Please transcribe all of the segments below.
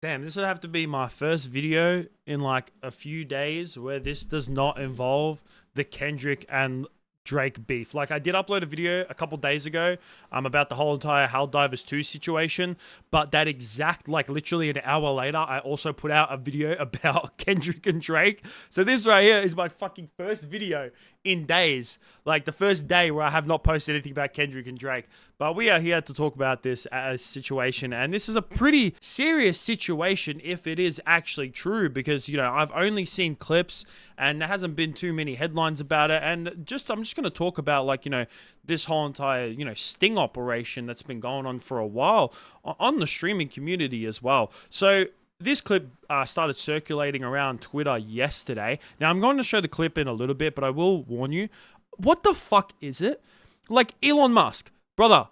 Damn, this would have to be my first video in like a few days where this does not involve the Kendrick and Drake beef. Like, I did upload a video a couple days ago about the whole entire Helldivers 2 situation, but that exact, like, literally an hour later, I also put out a video about Kendrick and Drake. So this right here is my fucking first video in days. Like, the first day where I have not posted anything about Kendrick and Drake. But we are here to talk about this situation, and this is a pretty serious situation if it is actually true, because, you know, I've only seen clips and there hasn't been too many headlines about it, and I'm just going to talk about, like, you know, this whole entire, you know, sting operation that's been going on for a while on the streaming community as well. So this clip started circulating around Twitter yesterday. Now, I'm going to show the clip in a little bit, but I will warn you, what the fuck is it? Like, Elon Musk, brother,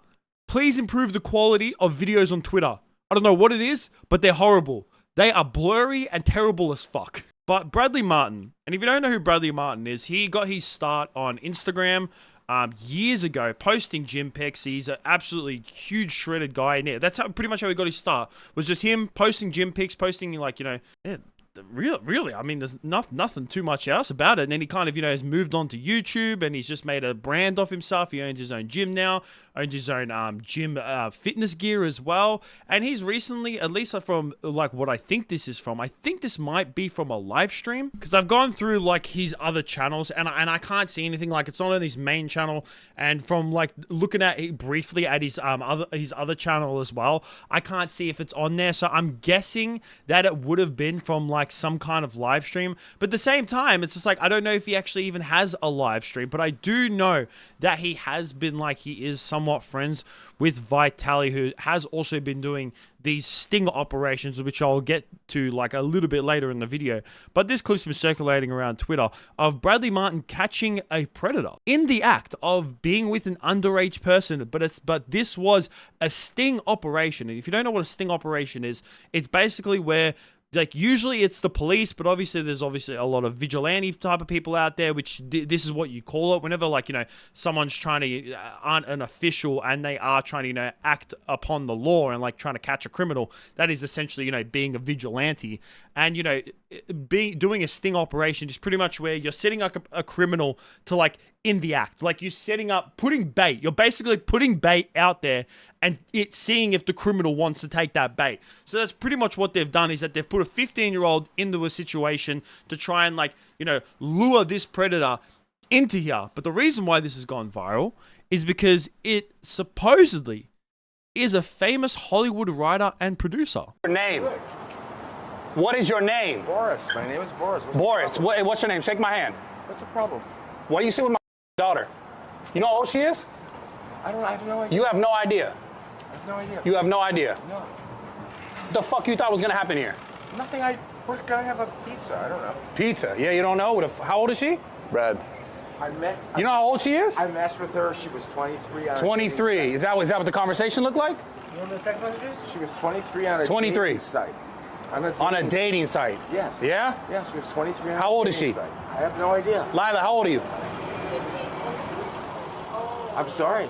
please improve the quality of videos on Twitter. I don't know what it is, but they're horrible. They are blurry and terrible as fuck. But Bradley Martyn, and if you don't know who Bradley Martyn is, he got his start on Instagram years ago, posting gym pics. He's an absolutely huge shredded guy in there. That's pretty much how he got his start, was just him posting gym pics, posting, like, you know, really, I mean, there's nothing too much else about it. And then he kind of, you know, has moved on to YouTube, and he's just made a brand of himself. He owns his own gym now, owns his own gym fitness gear as well. And he's recently, at least from like what I think this is from, I think this might be from a live stream, because I've gone through like his other channels and I can't see anything. Like, it's not on his main channel, and from like looking at it briefly at his other channel as well, I can't see if it's on there. So I'm guessing that it would have been from like some kind of live stream. But at the same time, it's just like, I don't know if he actually even has a live stream, but I do know that he has been, like, he is somewhat friends with Vitaly, who has also been doing these sting operations, which I'll get to like a little bit later in the video. But this clip's been circulating around Twitter of Bradley Martyn catching a predator in the act of being with an underage person, but this was a sting operation. And if you don't know what a sting operation is, it's basically where, like, usually it's the police, but obviously there's a lot of vigilante type of people out there, which this is what you call it. Whenever, like, you know, someone's trying to, aren't an official and they are trying to, you know, act upon the law and, like, trying to catch a criminal, that is essentially, you know, being a vigilante. And, you know, doing a sting operation is pretty much where you're setting up a criminal to, like, in the act. Like, you're setting up, putting bait. You're basically putting bait out there and seeing if the criminal wants to take that bait. So that's pretty much what they've done, is that they've put a 15-year-old into a situation to try and, like, you know, lure this predator into here. But the reason why this has gone viral is because it supposedly is a famous Hollywood writer and producer. Your name? What is your name? Boris. My name is Boris. What's your name? Shake my hand. What's the problem? What do you see with my daughter? You know how old she is? I have no idea. You have no idea. I have no idea. You have no idea. No. What the fuck you thought was gonna happen here? Nothing. We're gonna have a pizza. I don't know. Pizza? Yeah, you don't know? How old is she? Brad. You know how old she is? I messed with her. She was 23. 23. Is that what the conversation looked like? You remember the text messages? She was 23 on a 23. dating site. On a dating site? Yes. Yeah? Yeah, she was 23 on How old is she? site. I have no idea. Lila, how old are you? I'm sorry.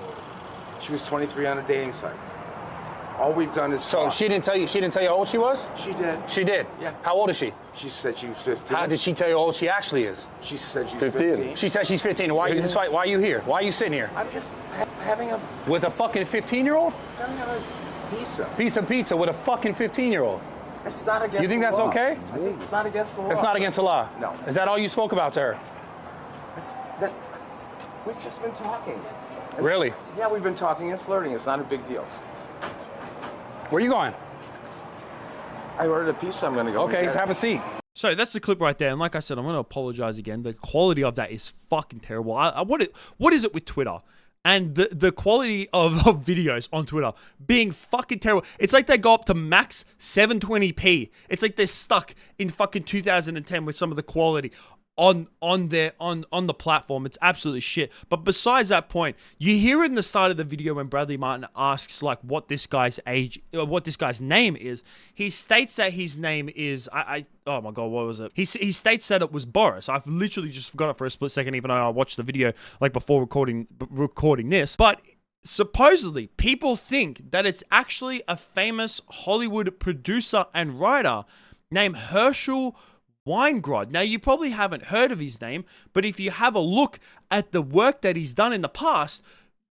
She was 23 on a dating site. All we've done is So talk. she didn't tell you how old she was? She did. She did? Yeah. How old is she? She said she was 15. How did she tell you how old she actually is? She said she's 15. 15. She said she's 15. Why are you here? Why are you sitting here? I'm just having a With a fucking 15-year-old? pizza. Piece of pizza with a fucking 15-year-old. It's not against You think the that's law. okay? I think it's not against the law. It's not against the law? No. Is that all you spoke about to her? We've just been talking. Really? Yeah, we've been talking and flirting. It's not a big deal. Where are you going? I ordered a pizza. I'm going to go. Okay, have a seat. So that's the clip right there. And like I said, I'm going to apologize again. The quality of that is fucking terrible. What is it with Twitter? And the quality of videos on Twitter being fucking terrible. It's like they go up to max 720p. It's like they're stuck in fucking 2010 with some of the quality on the platform. It's absolutely shit. But besides that point, you hear in the start of the video when Bradley Martyn asks like what this guy's name is. He states that his name is oh my god, what was it? He states that it was Boris. I've literally just forgot it for a split second, even though I watched the video like before recording this. But supposedly people think that it's actually a famous Hollywood producer and writer named Herschel Weingrod. Now, you probably haven't heard of his name, but if you have a look at the work that he's done in the past,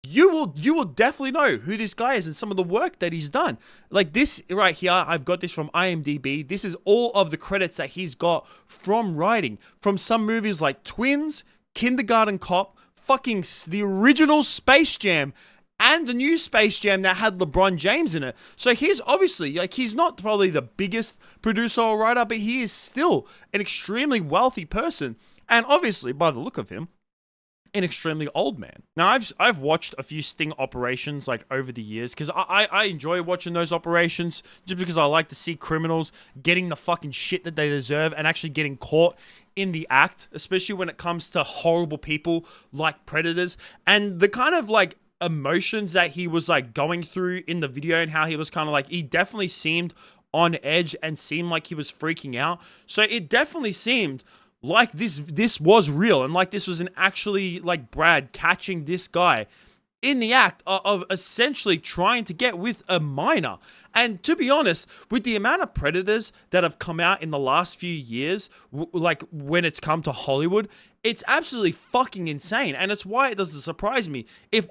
you will definitely know who this guy is and some of the work that he's done. Like this right here, I've got this from IMDb. This is all of the credits that he's got from writing from some movies like Twins, Kindergarten Cop, fucking the original Space Jam, and the new Space Jam that had LeBron James in it. So he's obviously, like, he's not probably the biggest producer or writer, but he is still an extremely wealthy person. And obviously, by the look of him, an extremely old man. Now, I've watched a few sting operations like over the years because I enjoy watching those operations just because I like to see criminals getting the fucking shit that they deserve and actually getting caught in the act, especially when it comes to horrible people like predators and the kind of like emotions that he was like going through in the video and how he was kind of like, he definitely seemed on edge and seemed like he was freaking out. So it definitely seemed like this was real and like this was an actually like Brad catching this guy in the act of essentially trying to get with a minor. And to be honest, with the amount of predators that have come out in the last few years, like when it's come to Hollywood, it's absolutely fucking insane. And it's why it doesn't surprise me if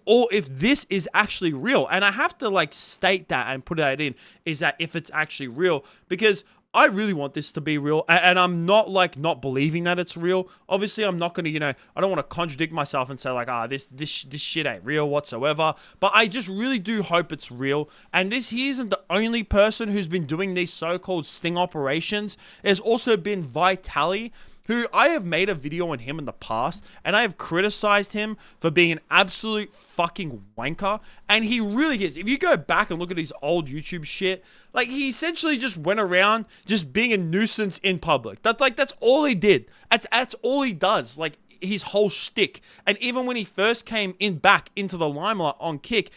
this is actually real. And I have to like state that and put that in, is that if it's actually real, because I really want this to be real, and I'm not like not believing that it's real. Obviously, I'm not going to, I don't want to contradict myself and say like, this shit ain't real whatsoever. But I just really do hope it's real. And he isn't the only person who's been doing these so-called sting operations. There's also been Vitali, who I have made a video on him in the past, and I have criticized him for being an absolute fucking wanker, and he really is. If you go back and look at his old YouTube shit, like, he essentially just went around just being a nuisance in public. That's all he did. That's all he does, like, his whole shtick. And even when he first came back into the limelight on Kick,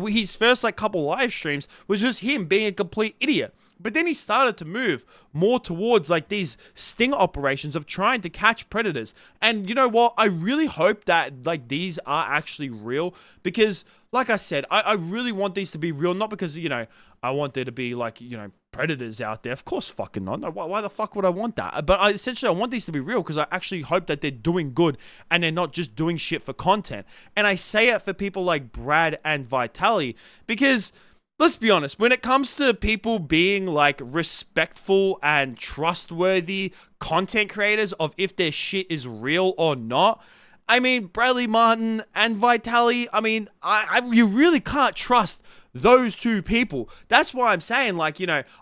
his first, like, couple live streams was just him being a complete idiot. But then he started to move more towards like these sting operations of trying to catch predators. And you know what? I really hope that like these are actually real because like I said, I really want these to be real. Not because, I want there to be like, predators out there. Of course fucking not. No, why the fuck would I want that? But essentially I want these to be real because I actually hope that they're doing good and they're not just doing shit for content. And I say it for people like Brad and Vitali because let's be honest, when it comes to people being like respectful and trustworthy content creators of if their shit is real or not, I mean, Bradley Martyn and Vitali, I mean, you really can't trust those two people. That's why I'm saying, like,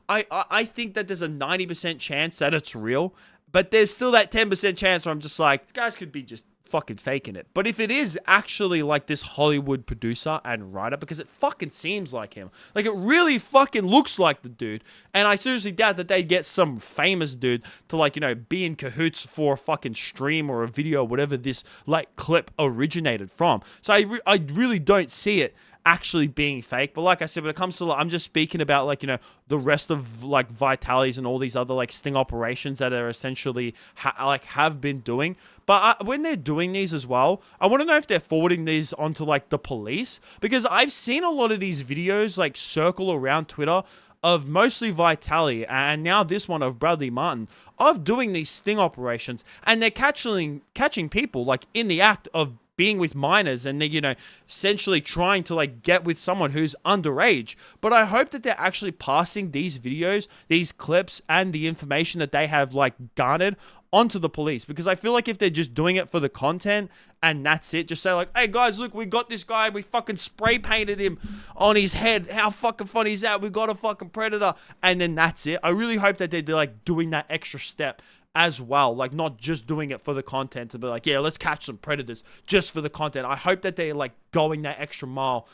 I think that there's a 90% chance that it's real, but there's still that 10% chance where I'm just like, guys could be just fucking faking it. But if it is actually like this Hollywood producer and writer, because it fucking seems like him, like it really fucking looks like the dude, and I seriously doubt that they get some famous dude to like, be in cahoots for a fucking stream or a video or whatever this like clip originated from. So I really don't see it actually being fake. But like I said, when it comes to like, I'm just speaking about like, the rest of like Vitali's and all these other like sting operations that are essentially have been doing. But when they're doing these as well, I want to know if they're forwarding these onto like the police, because I've seen a lot of these videos like circle around Twitter of mostly Vitali and now this one of Bradley Martyn of doing these sting operations, and they're catching people like in the act of being with minors, and they're, essentially trying to like get with someone who's underage. But I hope that they're actually passing these videos, these clips, and the information that they have like garnered onto the police, because I feel like if they're just doing it for the content and that's it, just say like, hey guys, look, we got this guy, we fucking spray painted him on his head, how fucking funny is that, we got a fucking predator, and then that's it. I really hope that they're like doing that extra step as well, like not just doing it for the content to be like, yeah, let's catch some predators just for the content. I hope that they're like going that extra mile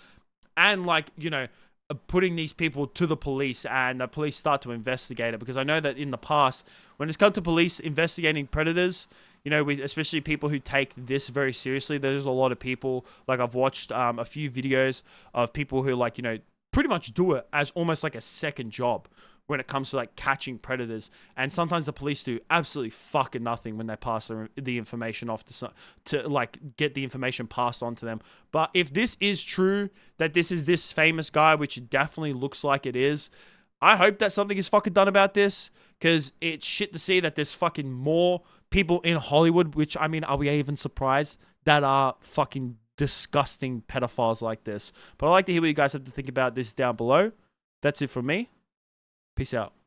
and like, putting these people to the police, and the police start to investigate it, because I know that in the past, when it's come to police investigating predators, especially people who take this very seriously, there's a lot of people, like I've watched a few videos of people who like, pretty much do it as almost like a second job, when it comes to like catching predators. And sometimes the police do absolutely fucking nothing when they pass the information off to like get the information passed on to them. But if this is true, that this is this famous guy, which it definitely looks like it is, I hope that something is fucking done about this, because it's shit to see that there's fucking more people in Hollywood, which, I mean, are we even surprised, that are fucking disgusting pedophiles like this? But I'd like to hear what you guys have to think about this down below. That's it from me. Peace out.